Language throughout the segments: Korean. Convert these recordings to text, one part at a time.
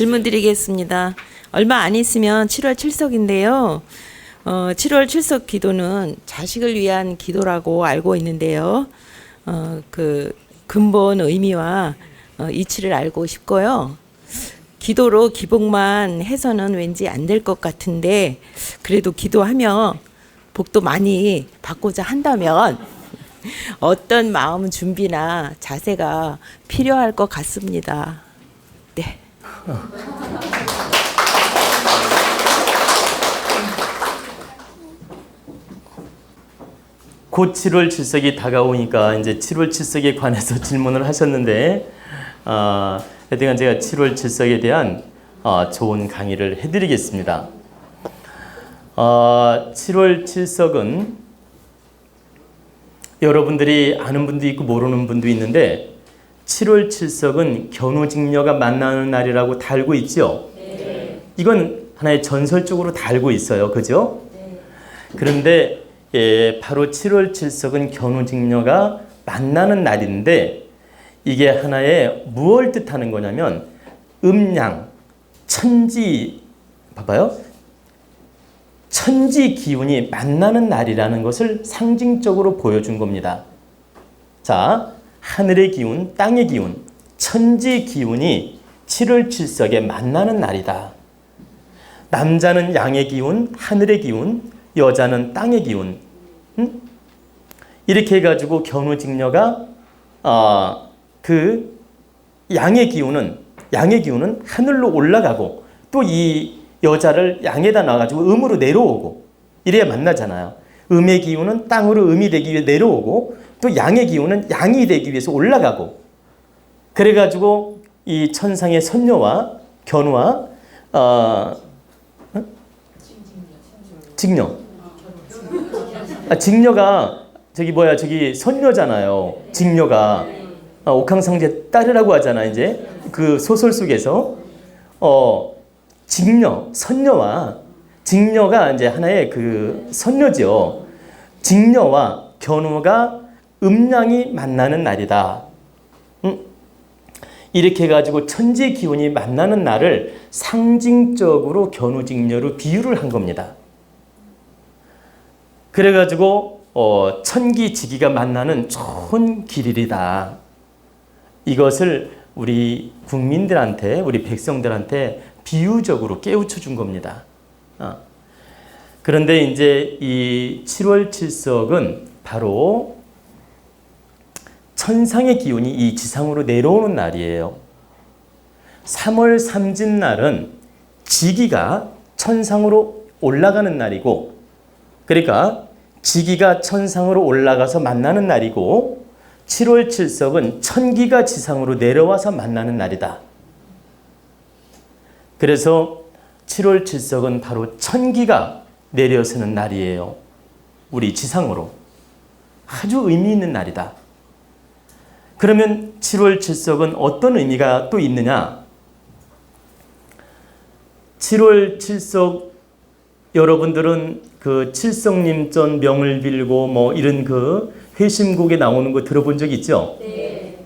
질문 드리겠습니다. 얼마 안 있으면 7월 칠석인데요. 7월 칠석 기도는 자식을 위한 기도라고 알고 있는데요. 그 근본 의미와 이치를 알고 싶고요. 기도로 기복만 해서는 왠지 안 될 것 같은데 그래도 기도하며 복도 많이 받고자 한다면 어떤 마음 준비나 자세가 필요할 것 같습니다. 네. 곧 7월 칠석이 다가오니까 이제 7월 칠석에 관해서 질문을 하셨는데, 하여튼 제가 7월 칠석에 대한 좋은 강의를 해드리겠습니다. 7월 칠석은 여러분들이 아는 분도 있고 모르는 분도 있는데 7월 칠석은 견우직녀가 만나는 날이라고 다 알고 있죠? 네. 이건 하나의 전설적으로 다 알고 있어요. 그죠? 네. 그런데 바로 7월 칠석은 견우직녀가 만나는 날인데 이게 하나의 무엇을 뜻하는 거냐면 음양, 천지, 봐봐요. 천지 기운이 만나는 날이라는 것을 상징적으로 보여준 겁니다. 자, 하늘의 기운, 땅의 기운, 천지 기운이 7월 칠석에 만나는 날이다. 남자는 양의 기운, 하늘의 기운, 여자는 땅의 기운. 이렇게 해가지고 견우직녀가 그 양의 기운은 하늘로 올라가고 또 이 여자를 양에다 놔가지고 음으로 내려오고 이래야 만나잖아요. 음의 기운은 땅으로 음이 되기 위해 내려오고 또 양의 기운은 양이 되기 위해서 올라가고 그래가지고 이 천상의 선녀와 견우와 직녀. 직녀가 저기 선녀잖아요. 직녀가 옥황상제 딸이라고 하잖아. 이제 그 소설 속에서 선녀와 직녀가 이제 하나의 그 선녀죠. 직녀와 견우가 음양이 만나는 날이다. 이렇게 해가지고 천지 기운이 만나는 날을 상징적으로 견우직녀로 비유를 한 겁니다. 그래가지고 천기지기가 만나는 좋은 길이다. 이것을 우리 국민들한테, 우리 백성들한테 비유적으로 깨우쳐 준 겁니다. 그런데 이제 이 7월 칠석은 바로 천상의 기운이 이 지상으로 내려오는 날이에요. 3월 삼진날은 지기가 천상으로 올라가는 날이고, 그러니까 지기가 천상으로 올라가서 만나는 날이고 7월 칠석은 천기가 지상으로 내려와서 만나는 날이다. 그래서 7월 칠석은 바로 천기가 내려서는 날이에요. 우리 지상으로. 아주 의미 있는 날이다. 그러면 7월 칠석은 어떤 의미가 또 있느냐? 7월 칠석 여러분들은 그 칠성님전 명을 빌고 뭐 이런 그 회심곡에 나오는 거 들어본 적 있죠? 네.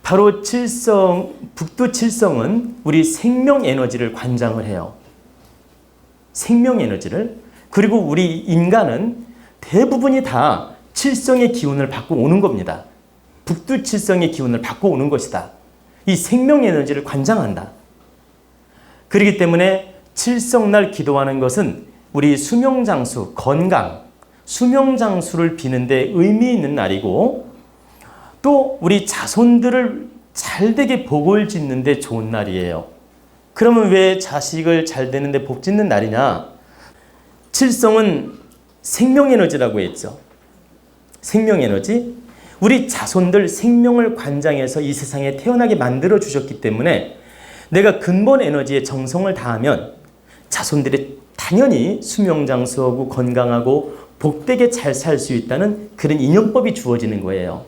바로 북두 칠성은 우리 생명 에너지를 관장을 해요. 생명 에너지를. 그리고 우리 인간은 대부분이 다 칠성의 기운을 받고 오는 겁니다. 북두 칠성의 기운을 받고 오는 것이다. 이 생명 에너지를 관장한다. 그렇기 때문에 칠성날 기도하는 것은 우리 수명장수, 건강, 수명장수를 비는데 의미 있는 날이고 또 우리 자손들을 잘되게 복을 짓는데 좋은 날이에요. 그러면 왜 자식을 잘 되는데 복 짓는 날이냐? 칠성은 생명에너지라고 했죠. 생명에너지. 우리 자손들 생명을 관장해서 이 세상에 태어나게 만들어 주셨기 때문에 내가 근본 에너지에 정성을 다하면 자손들이 당연히 수명장수하고 건강하고 복되게 잘 살 수 있다는 그런 인연법이 주어지는 거예요.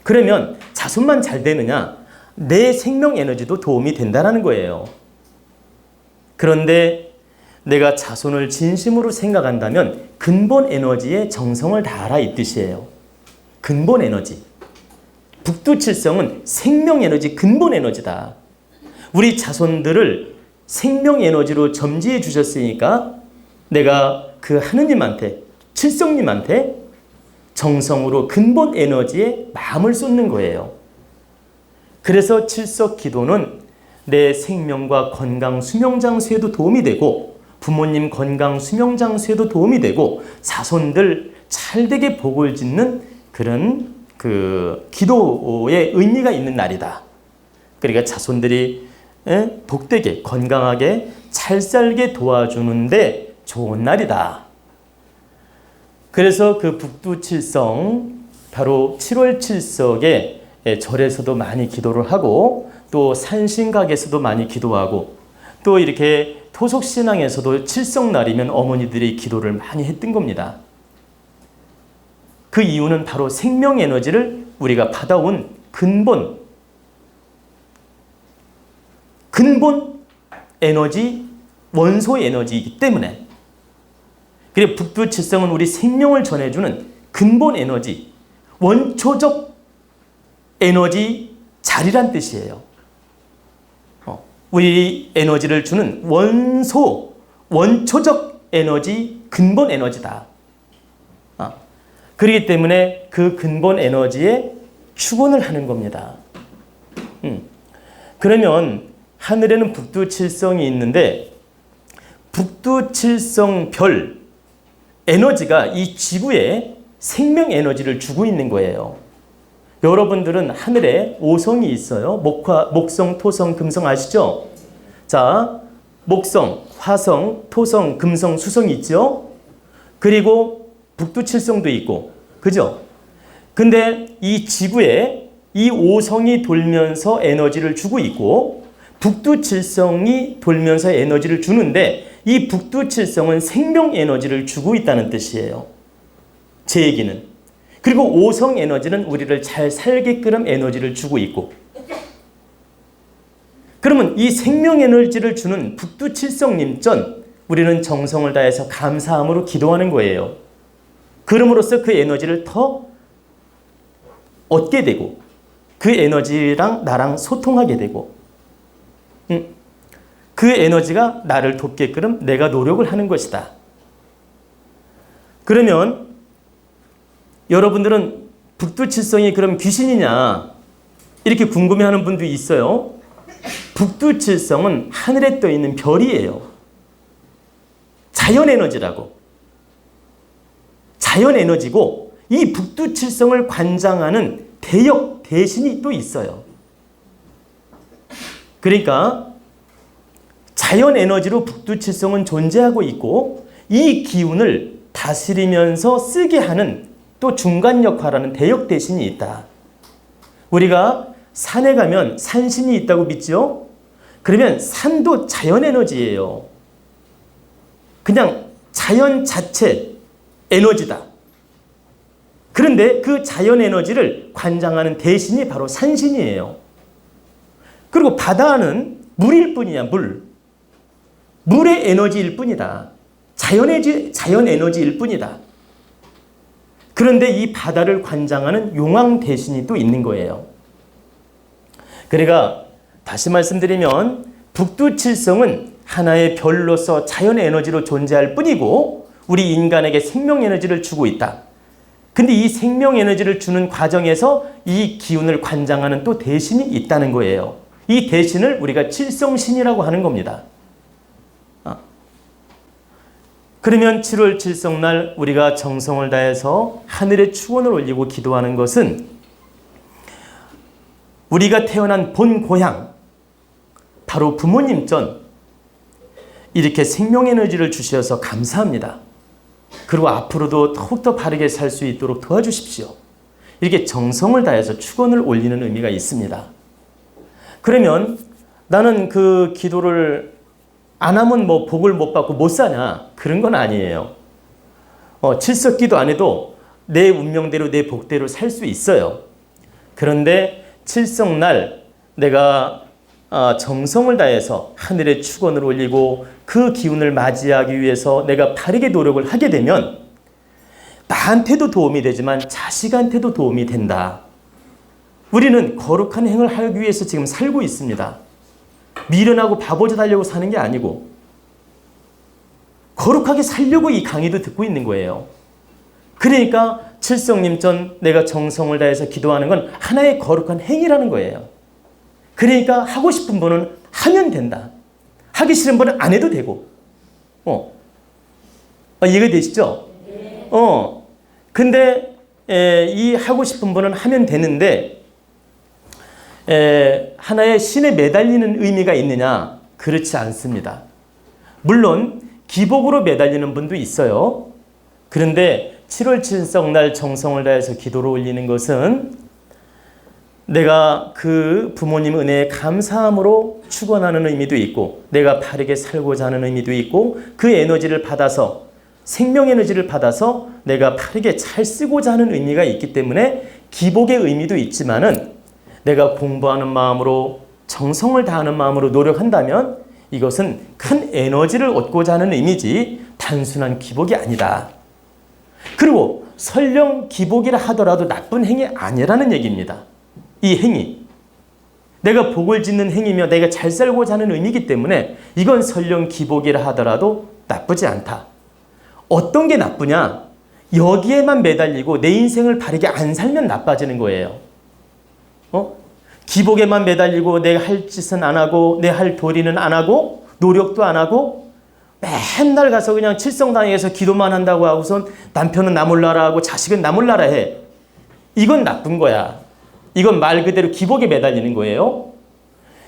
그러면 자손만 잘 되느냐? 내 생명 에너지도 도움이 된다는 거예요. 그런데 내가 자손을 진심으로 생각한다면 근본 에너지에 정성을 다하라 이 뜻이에요. 근본 에너지. 북두칠성은 생명 에너지, 근본 에너지다. 우리 자손들을 생명 에너지로 점지해 주셨으니까 내가 그 하느님한테, 칠성님한테 정성으로 근본 에너지에 마음을 쏟는 거예요. 그래서 칠석 기도는 내 생명과 건강 수명장수에도 도움이 되고 부모님 건강 수명장수에도 도움이 되고 자손들 잘되게 복을 짓는 그런 그 기도의 의미가 있는 날이다. 그러니까 자손들이 복되게 건강하게 잘 살게 도와주는데 좋은 날이다. 그래서 그 북두칠성 바로 7월 칠석에 절에서도 많이 기도를 하고 또 산신각에서도 많이 기도하고 또 이렇게 토속신앙에서도 칠성날이면 어머니들이 기도를 많이 했던 겁니다. 그 이유는 바로 생명 에너지를 우리가 받아온 근본 에너지, 원소 에너지이기 때문에. 그리고 북두칠성은 우리 생명을 전해주는 근본 에너지, 원초적 에너지 자리란 뜻이에요. 우리 에너지를 주는 원초적 에너지, 근본 에너지다. 그렇기 때문에 그 근본 에너지에 축원을 하는 겁니다. 그러면 하늘에는 북두칠성이 있는데 북두칠성 별 에너지가 이 지구에 생명 에너지를 주고 있는 거예요. 여러분들은 하늘에 오성이 있어요. 목성, 토성, 금성 아시죠? 자, 목성, 화성, 토성, 금성, 수성이 있죠? 그리고 북두칠성도 있고, 그죠? 근데 이 지구에 이 오성이 돌면서 에너지를 주고 있고, 북두칠성이 돌면서 에너지를 주는데, 이 북두칠성은 생명 에너지를 주고 있다는 뜻이에요. 제 얘기는. 그리고 오성 에너지는 우리를 잘 살게끔 에너지를 주고 있고, 그러면 이 생명 에너지를 주는 북두칠성님 전 우리는 정성을 다해서 감사함으로 기도하는 거예요. 그럼으로써 그 에너지를 더 얻게 되고 그 에너지랑 나랑 소통하게 되고 그 에너지가 나를 돕게끔 내가 노력을 하는 것이다. 그러면 여러분들은 북두칠성이 그럼 귀신이냐 이렇게 궁금해하는 분도 있어요. 북두칠성은 하늘에 떠 있는 별이에요. 자연 에너지라고. 자연 에너지고 이 북두칠성을 관장하는 대역 대신이 또 있어요. 그러니까 자연 에너지로 북두칠성은 존재하고 있고 이 기운을 다스리면서 쓰게 하는 또 중간 역할하는 대역 대신이 있다. 우리가 산에 가면 산신이 있다고 믿죠? 그러면 산도 자연 에너지예요. 그냥 자연 자체 에너지다. 그런데 그 자연 에너지를 관장하는 대신이 바로 산신이에요. 그리고 바다는 물일 뿐이야, 물. 물의 에너지일 뿐이다. 자연 에너지일 뿐이다. 그런데 이 바다를 관장하는 용왕 대신이 또 있는 거예요. 그러니까 다시 말씀드리면 북두칠성은 하나의 별로서 자연 에너지로 존재할 뿐이고 우리 인간에게 생명 에너지를 주고 있다. 근데 이 생명 에너지를 주는 과정에서 이 기운을 관장하는 또 대신이 있다는 거예요. 이 대신을 우리가 칠성신이라고 하는 겁니다. 그러면 7월 칠성날 우리가 정성을 다해서 하늘에 축원을 올리고 기도하는 것은 우리가 태어난 본 고향, 바로 부모님 전 이렇게 생명 에너지를 주셔서 감사합니다. 그리고 앞으로도 더욱더 바르게 살 수 있도록 도와주십시오. 이렇게 정성을 다해서 축원을 올리는 의미가 있습니다. 그러면 나는 그 기도를 안 하면 뭐 복을 못 받고 못 사냐? 그런 건 아니에요. 칠석기도 안 해도 내 운명대로 내 복대로 살 수 있어요. 그런데 칠성날 내가 정성을 다해서 하늘에 축원을 올리고 그 기운을 맞이하기 위해서 내가 바르게 노력을 하게 되면 나한테도 도움이 되지만 자식한테도 도움이 된다. 우리는 거룩한 행을 하기 위해서 지금 살고 있습니다. 미련하고 바보짓 하려고 사는 게 아니고 거룩하게 살려고 이 강의도 듣고 있는 거예요. 그러니까 칠성님전 내가 정성을 다해서 기도하는 건 하나의 거룩한 행위라는 거예요. 그러니까 하고 싶은 분은 하면 된다. 하기 싫은 분은 안 해도 되고. 이해가 되시죠? 근데 이 하고 싶은 분은 하면 되는데 하나의 신에 매달리는 의미가 있느냐? 그렇지 않습니다. 물론 기복으로 매달리는 분도 있어요. 그런데 7월 7석 날 정성을 다해서 기도를 올리는 것은 내가 그 부모님 은혜에 감사함으로 축원하는 의미도 있고 내가 바르게 살고자 하는 의미도 있고 그 에너지를 받아서 생명 에너지를 받아서 내가 바르게 잘 쓰고자 하는 의미가 있기 때문에 기복의 의미도 있지만은 내가 공부하는 마음으로 정성을 다하는 마음으로 노력한다면 이것은 큰 에너지를 얻고자 하는 의미지 단순한 기복이 아니다. 그리고 설령 기복이라 하더라도 나쁜 행위 아니라는 얘기입니다. 이 행위. 내가 복을 짓는 행위며 내가 잘 살고자 하는 의미이기 때문에 이건 설령 기복이라 하더라도 나쁘지 않다. 어떤 게 나쁘냐? 여기에만 매달리고 내 인생을 바르게 안 살면 나빠지는 거예요. 기복에만 매달리고 내가 할 짓은 안 하고 내 할 도리는 안 하고 노력도 안 하고 맨날 가서 그냥 칠성당에서 기도만 한다고 하고선 남편은 나 몰라라 하고 자식은 나 몰라라 해. 이건 나쁜 거야. 이건 말 그대로 기복에 매달리는 거예요.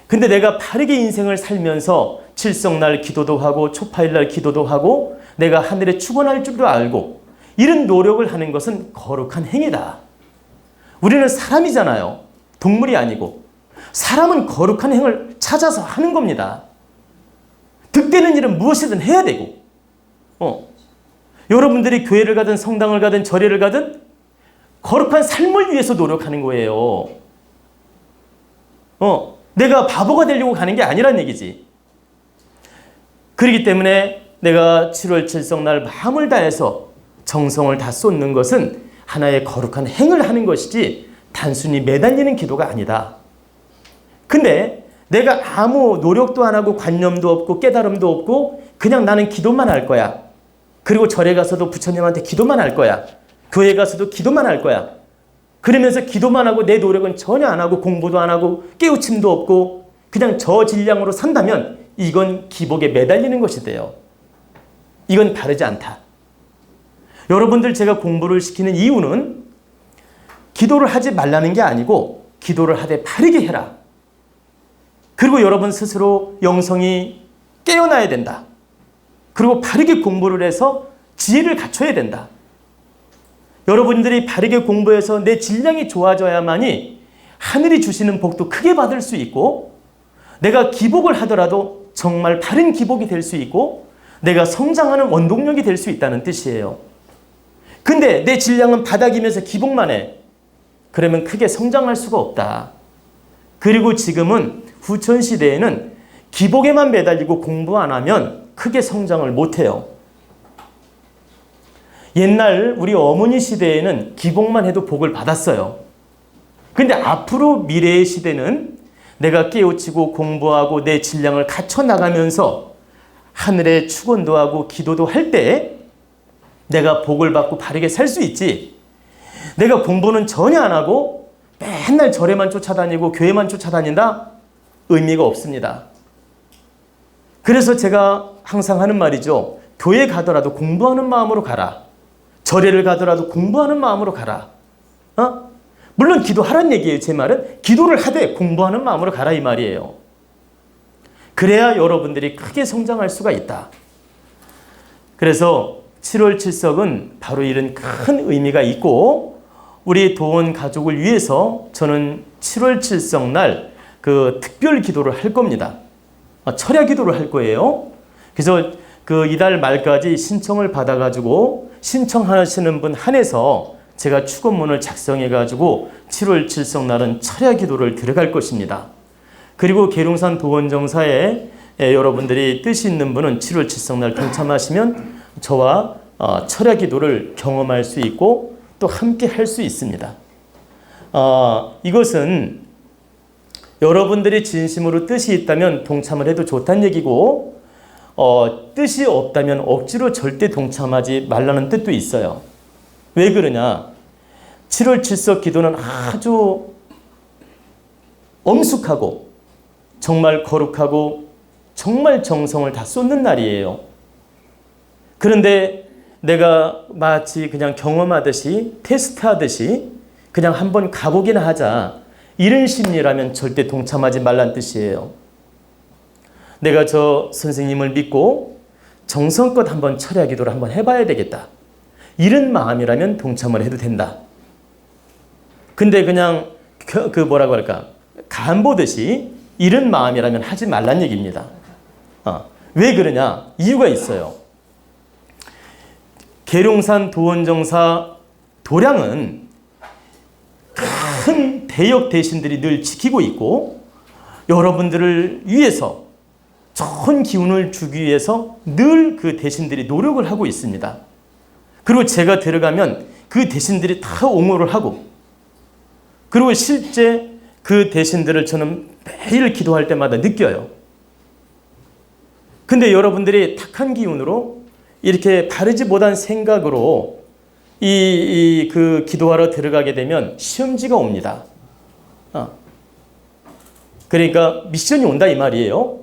근데 내가 바르게 인생을 살면서 칠성날 기도도 하고 초파일날 기도도 하고 내가 하늘에 축원할 줄도 알고 이런 노력을 하는 것은 거룩한 행위다. 우리는 사람이잖아요. 동물이 아니고. 사람은 거룩한 행을 찾아서 하는 겁니다. 득되는 일은 무엇이든 해야 되고. 여러분들이 교회를 가든 성당을 가든 절에를 가든 거룩한 삶을 위해서 노력하는 거예요. 내가 바보가 되려고 가는 게 아니란 얘기지. 그렇기 때문에 내가 7월 7성날 마음을 다해서 정성을 다 쏟는 것은 하나의 거룩한 행을 하는 것이지 단순히 매달리는 기도가 아니다. 근데 내가 아무 노력도 안 하고 관념도 없고 깨달음도 없고 그냥 나는 기도만 할 거야. 그리고 절에 가서도 부처님한테 기도만 할 거야. 교회 가서도 기도만 할 거야. 그러면서 기도만 하고 내 노력은 전혀 안 하고 공부도 안 하고 깨우침도 없고 그냥 저 질량으로 산다면 이건 기복에 매달리는 것이 돼요. 이건 바르지 않다. 여러분들 제가 공부를 시키는 이유는 기도를 하지 말라는 게 아니고 기도를 하되 바르게 해라. 그리고 여러분 스스로 영성이 깨어나야 된다. 그리고 바르게 공부를 해서 지혜를 갖춰야 된다. 여러분들이 바르게 공부해서 내 질량이 좋아져야만이 하늘이 주시는 복도 크게 받을 수 있고 내가 기복을 하더라도 정말 바른 기복이 될 수 있고 내가 성장하는 원동력이 될 수 있다는 뜻이에요. 근데 내 질량은 바닥이면서 기복만 해. 그러면 크게 성장할 수가 없다. 그리고 지금은 후천시대에는 기복에만 매달리고 공부 안 하면 크게 성장을 못해요. 옛날 우리 어머니 시대에는 기복만 해도 복을 받았어요. 근데 앞으로 미래의 시대는 내가 깨우치고 공부하고 내 질량을 갖춰 나가면서 하늘에 축원도 하고 기도도 할 때 내가 복을 받고 바르게 살 수 있지. 내가 공부는 전혀 안 하고 맨날 절에만 쫓아다니고 교회만 쫓아다닌다? 의미가 없습니다. 그래서 제가 항상 하는 말이죠. 교회 가더라도 공부하는 마음으로 가라. 절에를 가더라도 공부하는 마음으로 가라. 물론 기도하란 얘기예요. 제 말은 기도를 하되 공부하는 마음으로 가라 이 말이에요. 그래야 여러분들이 크게 성장할 수가 있다. 그래서 7월 7석은 바로 이런 큰 의미가 있고 우리 도원 가족을 위해서 저는 7월 7석 날 그 특별 기도를 할 겁니다. 철야 기도를 할 거예요. 그래서 그 이달 말까지 신청을 받아가지고 신청하시는 분 한해서 제가 축원문을 작성해가지고 7월 7석 날은 철야 기도를 들어갈 것입니다. 그리고 계룡산 도원정사에 여러분들이 뜻이 있는 분은 7월 7석 날 동참하시면 저와 철야 기도를 경험할 수 있고 또 함께 할 수 있습니다. 이것은 여러분들이 진심으로 뜻이 있다면 동참을 해도 좋다는 얘기고, 뜻이 없다면 억지로 절대 동참하지 말라는 뜻도 있어요. 왜 그러냐? 7월 7석 기도는 아주 엄숙하고 정말 거룩하고 정말 정성을 다 쏟는 날이에요. 그런데 내가 마치 그냥 경험하듯이 테스트하듯이 그냥 한번 가보기나 하자, 이런 심리라면 절대 동참하지 말란 뜻이에요. 내가 저 선생님을 믿고 정성껏 한번 철야 기도를 한번 해봐야 되겠다, 이런 마음이라면 동참을 해도 된다. 근데 그냥 그 뭐라고 할까, 간 보듯이 이런 마음이라면 하지 말란 얘기입니다. 왜 그러냐? 이유가 있어요. 계룡산 도원정사 도량은 큰 대역 대신들이 늘 지키고 있고, 여러분들을 위해서 좋은 기운을 주기 위해서 늘 그 대신들이 노력을 하고 있습니다. 그리고 제가 들어가면 그 대신들이 다 옹호를 하고, 그리고 실제 그 대신들을 저는 매일 기도할 때마다 느껴요. 근데 여러분들이 탁한 기운으로 이렇게 바르지 못한 생각으로 그 기도하러 들어가게 되면 시험지가 옵니다. 그러니까 미션이 온다 이 말이에요.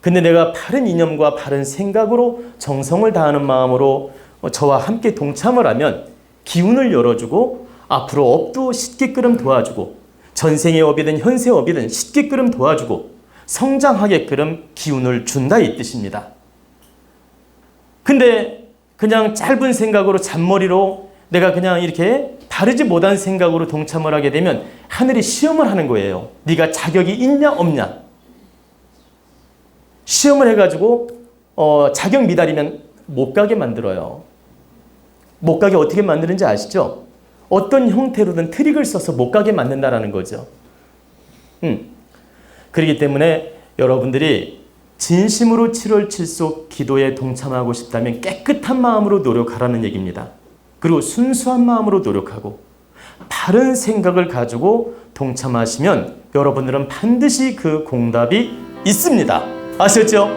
근데 내가 바른 이념과 바른 생각으로 정성을 다하는 마음으로 저와 함께 동참을 하면 기운을 열어주고, 앞으로 업도 쉽게끔 도와주고, 전생의 업이든 현세의 업이든 쉽게끔 도와주고 성장하게끔 기운을 준다 이 뜻입니다. 근데 그냥 짧은 생각으로 잔머리로 내가 그냥 이렇게 바르지 못한 생각으로 동참을 하게 되면 하늘이 시험을 하는 거예요. 네가 자격이 있냐 없냐. 시험을 해가지고 자격 미달이면 못 가게 만들어요. 못 가게 어떻게 만드는지 아시죠? 어떤 형태로든 트릭을 써서 못 가게 만든다라는 거죠. 그렇기 때문에 여러분들이 진심으로 7월 7속 기도에 동참하고 싶다면 깨끗한 마음으로 노력하라는 얘기입니다. 그리고 순수한 마음으로 노력하고 바른 생각을 가지고 동참하시면 여러분들은 반드시 그 공답이 있습니다. 아셨죠?